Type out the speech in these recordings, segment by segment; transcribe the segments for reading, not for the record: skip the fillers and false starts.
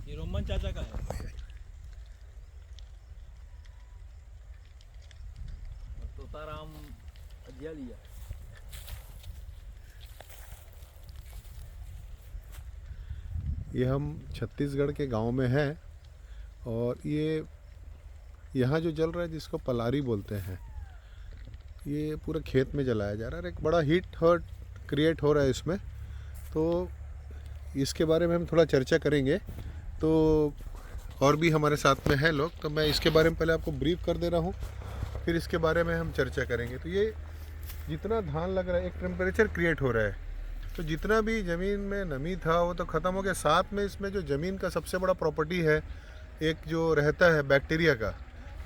ये रोमन चाचा का है। और तोताराम अजिया लिया। ये हम छत्तीसगढ़ के गांव में हैं और ये यहाँ जो जल रहा है जिसको पलारी बोलते हैं, ये पूरा खेत में जलाया जा रहा है और एक बड़ा हीट हर्ट क्रिएट हो रहा है इसमें। तो इसके बारे में हम थोड़ा चर्चा करेंगे। तो और भी हमारे साथ में है लोग, तो मैं इसके बारे में पहले आपको ब्रीफ कर दे रहा हूँ, फिर इसके बारे में हम चर्चा करेंगे। तो ये जितना धान लग रहा है, एक टेम्परेचर क्रिएट हो रहा है, तो जितना भी ज़मीन में नमी था वो तो ख़त्म हो गया। साथ में इसमें जो ज़मीन का सबसे बड़ा प्रॉपर्टी है, एक जो रहता है बैक्टीरिया का,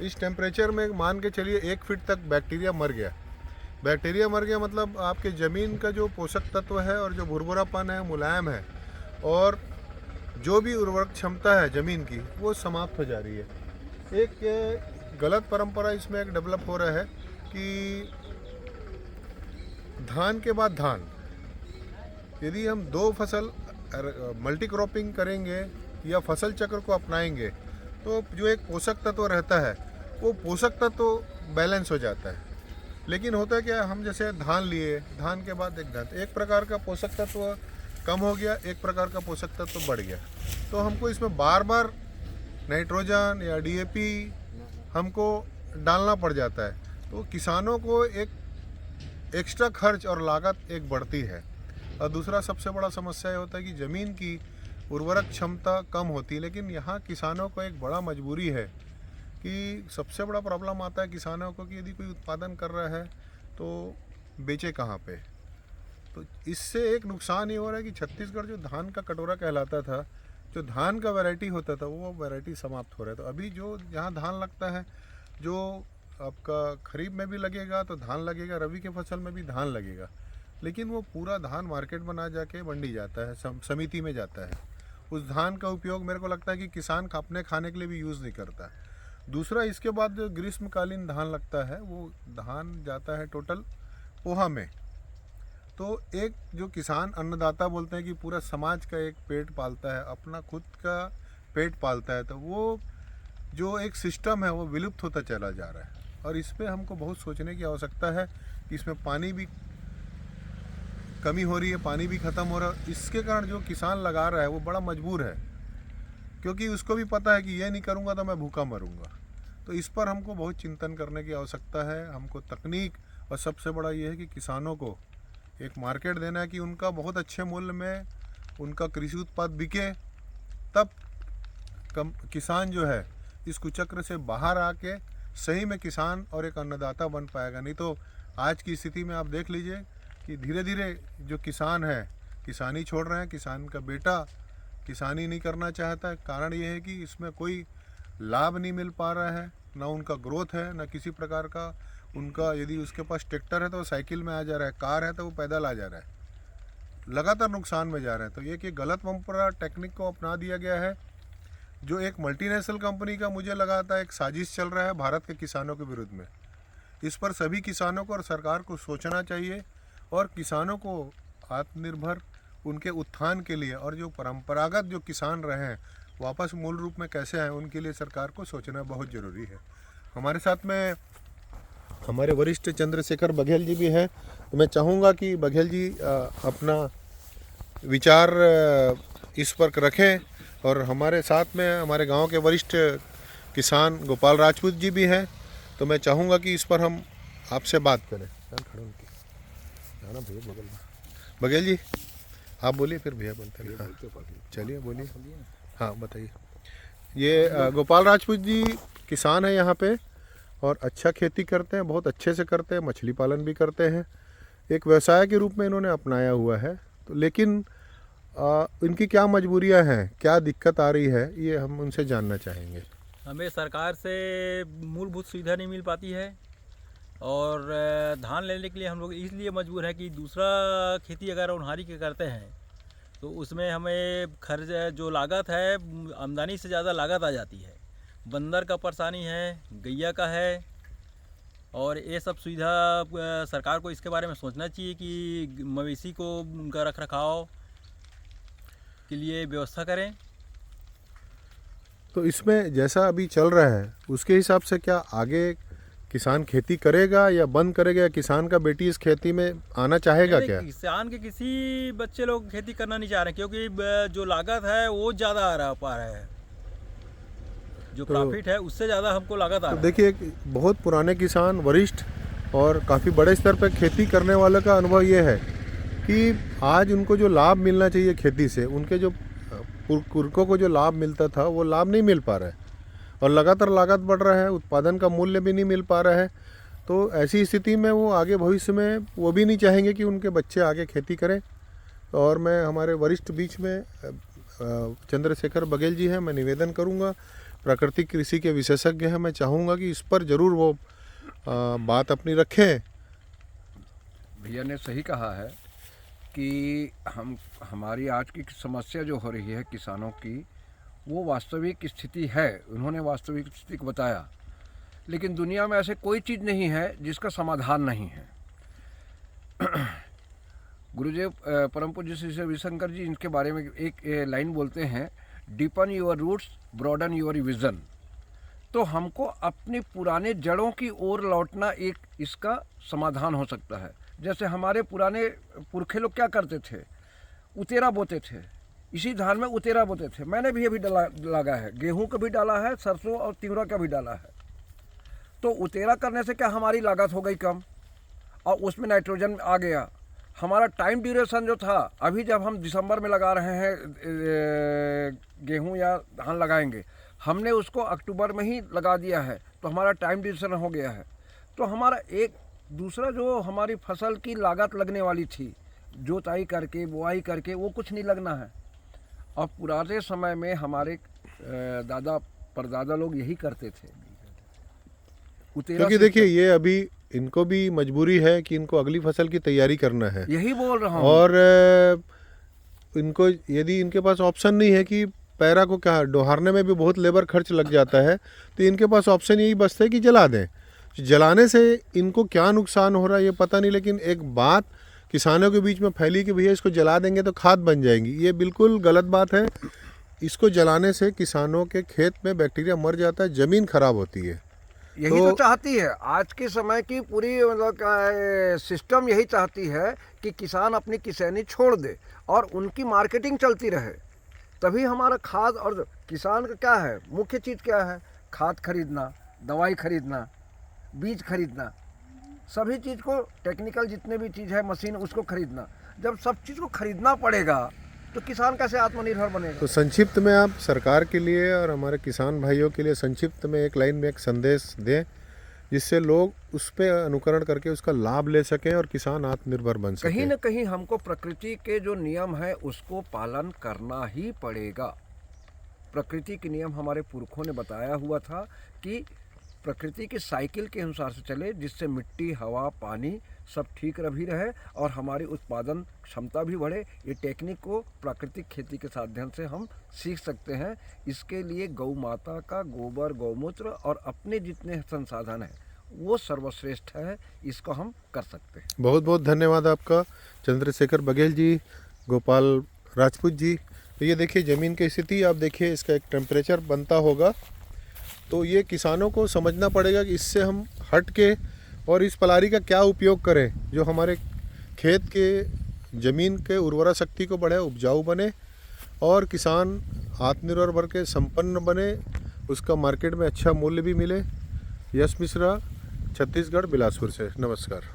इस टेम्परेचर में मान के चलिए 1 फीट तक बैक्टीरिया मर गया। बैक्टीरिया मर गया मतलब आपके ज़मीन का जो पोषक तत्व है और जो भुरभुरापन है मुलायम है, और जो भी उर्वरक क्षमता है ज़मीन की वो समाप्त हो जा रही है। एक गलत परंपरा इसमें एक डेवलप हो रहा है कि धान के बाद धान, यदि हम 2 फसल मल्टी क्रॉपिंग करेंगे या फसल चक्र को अपनाएंगे तो जो एक पोषक तत्व रहता है वो पोषक तत्व बैलेंस हो जाता है। लेकिन होता है क्या, हम जैसे धान लिए, धान के बाद एक प्रकार का पोषक तत्व कम हो गया, एक प्रकार का पोषक तत्व बढ़ गया, तो हमको इसमें बार बार नाइट्रोजन या डीएपी हमको डालना पड़ जाता है। तो किसानों को एक एक्स्ट्रा खर्च और लागत एक बढ़ती है। और दूसरा सबसे बड़ा समस्या ये होता है कि ज़मीन की उर्वरक क्षमता कम होती है। लेकिन यहाँ किसानों को एक बड़ा मजबूरी है कि सबसे बड़ा प्रॉब्लम आता है किसानों को कि यदि कोई उत्पादन कर रहा है तो बेचे कहाँ पे। तो इससे एक नुकसान ये हो रहा है कि छत्तीसगढ़ जो धान का कटोरा कहलाता था, जो धान का वैरायटी होता था, वो वैरायटी समाप्त हो रहा है। तो अभी जो यहाँ धान लगता है, जो आपका खरीफ में भी लगेगा तो धान लगेगा, रबी के फसल में भी धान लगेगा, लेकिन वो पूरा धान मार्केट में ना जाके मंडी जाता है, समिति में जाता है। उस धान का उपयोग मेरे को लगता है कि किसान अपने खाने के लिए भी यूज़ नहीं करता। दूसरा, इसके बाद जो ग्रीष्मकालीन धान लगता है वो धान जाता है टोटल पोहा में। तो एक जो किसान अन्नदाता बोलते हैं कि पूरा समाज का एक पेट पालता है, अपना खुद का पेट पालता है, तो वो जो एक सिस्टम है वो विलुप्त होता चला जा रहा है। और इस पर हमको बहुत सोचने की आवश्यकता है कि इसमें पानी भी कमी हो रही है, पानी भी ख़त्म हो रहा है। इसके कारण जो किसान लगा रहा है वो बड़ा मजबूर है, क्योंकि उसको भी पता है कि ये नहीं करूँगा तो मैं भूखा मरूंगा। तो इस पर हमको बहुत चिंतन करने की आवश्यकता है। हमको तकनीक, और सबसे बड़ा ये है कि किसानों को एक मार्केट देना है कि उनका बहुत अच्छे मूल्य में उनका कृषि उत्पाद बिके, तब किसान जो है इस कुचक्र से बाहर आके सही में किसान और एक अन्नदाता बन पाएगा। नहीं तो आज की स्थिति में आप देख लीजिए कि धीरे धीरे जो किसान है किसानी छोड़ रहे हैं, किसान का बेटा किसानी नहीं करना चाहता है। कारण ये है कि इसमें कोई लाभ नहीं मिल पा रहा है, ना उनका ग्रोथ है, ना किसी प्रकार का उनका, यदि उसके पास ट्रैक्टर है तो साइकिल में आ जा रहा है, कार है तो वो पैदल आ जा रहा है, लगातार नुकसान में जा रहे हैं। तो ये कि गलत परंपरा टेक्निक को अपना दिया गया है, जो एक मल्टीनेशनल कंपनी का मुझे लगाता है एक साजिश चल रहा है भारत के किसानों के विरुद्ध में। इस पर सभी किसानों को और सरकार को सोचना चाहिए, और किसानों को आत्मनिर्भर उनके उत्थान के लिए, और जो परंपरागत जो किसान रहे हैं वापस मूल रूप में कैसे आए, उनके लिए सरकार को सोचना बहुत ज़रूरी है। हमारे साथ में हमारे वरिष्ठ चंद्रशेखर बघेल जी भी हैं, तो मैं चाहूँगा कि बघेल जी अपना विचार इस पर रखें। और हमारे साथ में हमारे गांव के वरिष्ठ किसान गोपाल राजपूत जी भी हैं, तो मैं चाहूँगा कि इस पर हम आपसे बात करें। बघेल जी आप बोलिए, फिर भैया बोलते हैं। हाँ, चलिए बोलिए। हाँ बताइए। ये गोपाल राजपूत जी किसान है यहाँ पे, और अच्छा खेती करते हैं, बहुत अच्छे से करते हैं, मछली पालन भी करते हैं, एक व्यवसाय के रूप में इन्होंने अपनाया हुआ है। तो लेकिन इनकी क्या मजबूरियां हैं, क्या दिक्कत आ रही है, ये हम उनसे जानना चाहेंगे। हमें सरकार से मूलभूत सुविधा नहीं मिल पाती है, और धान लेने के लिए हम लोग इसलिए मजबूर हैं कि दूसरा खेती अगर उन्हारी के करते हैं तो उसमें हमें खर्च जो लागत है, आमदनी से ज़्यादा लागत आ जाती है। बंदर का परेशानी है, गैया का है, और ये सब सुविधा सरकार को इसके बारे में सोचना चाहिए कि मवेशी को उनका रख रखाव के लिए व्यवस्था करें। तो इसमें जैसा अभी चल रहा है उसके हिसाब से क्या आगे किसान खेती करेगा या बंद करेगा, या किसान का बेटी इस खेती में आना चाहेगा नहीं, क्या? किसान के किसी बच्चे लोग खेती करना नहीं चाह रहे, क्योंकि जो लागत है वो ज़्यादा आ रहा पा रहा है, जो प्रॉफिट है उससे ज़्यादा हमको लागत आ तो रहा है। देखिए, बहुत पुराने किसान, वरिष्ठ और काफ़ी बड़े स्तर पर खेती करने वालों का अनुभव ये है कि आज उनको जो लाभ मिलना चाहिए खेती से, उनके जो पुरखों को जो लाभ मिलता था वो लाभ नहीं मिल पा रहा है, और लगातार लागत बढ़ रहा है, उत्पादन का मूल्य भी नहीं मिल पा रहा है। तो ऐसी स्थिति में वो आगे भविष्य में वो भी नहीं चाहेंगे कि उनके बच्चे आगे खेती करें। और मैं हमारे वरिष्ठ बीच में चंद्रशेखर बघेल जी हैं, मैं निवेदन करूंगा, प्राकृतिक कृषि के विशेषज्ञ हैं, मैं चाहूँगा कि इस पर ज़रूर वो बात अपनी रखें। भैया ने सही कहा है कि हमारी आज की समस्या जो हो रही है किसानों की, वो वास्तविक स्थिति है, उन्होंने वास्तविक स्थिति को बताया। लेकिन दुनिया में ऐसे कोई चीज़ नहीं है जिसका समाधान नहीं है। गुरुदेव परम पूज्य श्री रविशंकर जी इनके बारे में एक लाइन बोलते हैं, deepen your roots, broaden your vision. तो हमको अपनी पुराने जड़ों की ओर लौटना एक इसका समाधान हो सकता है। जैसे हमारे पुराने पुरखे लोग क्या करते थे, उतेरा बोते थे, इसी धान में उतेरा बोते थे। मैंने भी अभी लगा है, गेहूं का भी डाला है, सरसों और तिवरा का भी डाला है। तो उतेरा करने से क्या हमारी लागत हो गई कम, और उसमें नाइट्रोजन आ गया। हमारा टाइम ड्यूरेशन जो था, अभी जब हम दिसंबर में लगा रहे हैं गेहूं या धान लगाएंगे, हमने उसको अक्टूबर में ही लगा दिया है, तो हमारा टाइम ड्यूरेशन हो गया है। तो हमारा एक दूसरा जो हमारी फसल की लागत लगने वाली थी, जोताई करके बुआई करके, वो कुछ नहीं लगना है। और पुराने समय में हमारे दादा परदादा लोग यही करते थे। क्योंकि देखिए, ये अभी इनको भी मजबूरी है कि इनको अगली फसल की तैयारी करना है, यही बोल रहा हूँ। और इनको यदि इनके पास ऑप्शन नहीं है कि पैरा को क्या डोहारने में भी बहुत लेबर खर्च लग जाता है, तो इनके पास ऑप्शन यही बचता है कि जला दें। जलाने से इनको क्या नुकसान हो रहा है ये पता नहीं, लेकिन एक बात किसानों के बीच में फैली कि भैया इसको जला देंगे तो खाद बन जाएंगी। ये बिल्कुल गलत बात है। इसको जलाने से किसानों के खेत में बैक्टीरिया मर जाता है, ज़मीन खराब होती है। यही तो चाहती है आज के समय की पूरी मतलब सिस्टम, यही चाहती है कि किसान अपनी किसानी छोड़ दे और उनकी मार्केटिंग चलती रहे, तभी हमारा खाद। और किसान का क्या है, मुख्य चीज़ क्या है, खाद खरीदना, दवाई खरीदना, बीज खरीदना, सभी चीज़ को टेक्निकल जितने भी चीज़ है, मशीन, उसको खरीदना। जब सब चीज़ को खरीदना पड़ेगा तो किसान कैसे आत्मनिर्भर बनेगा? तो संक्षिप्त में आप सरकार के लिए और हमारे किसान भाइयों के लिए संक्षिप्त में एक लाइन में एक संदेश दें, जिससे लोग उस पर अनुकरण करके उसका लाभ ले सकें और किसान आत्मनिर्भर बन सके। कहीं न कहीं हमको प्रकृति के जो नियम है उसको पालन करना ही पड़ेगा। प्रकृति के नियम हमारे पुरखों ने बताया हुआ था कि प्रकृति की साइकिल के अनुसार से चले, जिससे मिट्टी, हवा, पानी सब ठीक भी रहे और हमारी उत्पादन क्षमता भी बढ़े। ये टेक्निक को प्राकृतिक खेती के साधन से हम सीख सकते हैं। इसके लिए गौ माता का गोबर, गौमूत्र और अपने जितने संसाधन हैं वो सर्वश्रेष्ठ है, इसको हम कर सकते हैं। बहुत बहुत धन्यवाद आपका चंद्रशेखर बघेल जी, गोपाल राजपूत जी। तो ये देखिए ज़मीन की स्थिति, आप देखिए इसका एक टेम्परेचर बनता होगा, तो ये किसानों को समझना पड़ेगा कि इससे हम हट के और इस पलारी का क्या उपयोग करें जो हमारे खेत के ज़मीन के उर्वरा शक्ति को बढ़े, उपजाऊ बने और किसान आत्मनिर्भर बन के संपन्न बने, उसका मार्केट में अच्छा मूल्य भी मिले। यश मिश्रा, छत्तीसगढ़, बिलासपुर से। नमस्कार।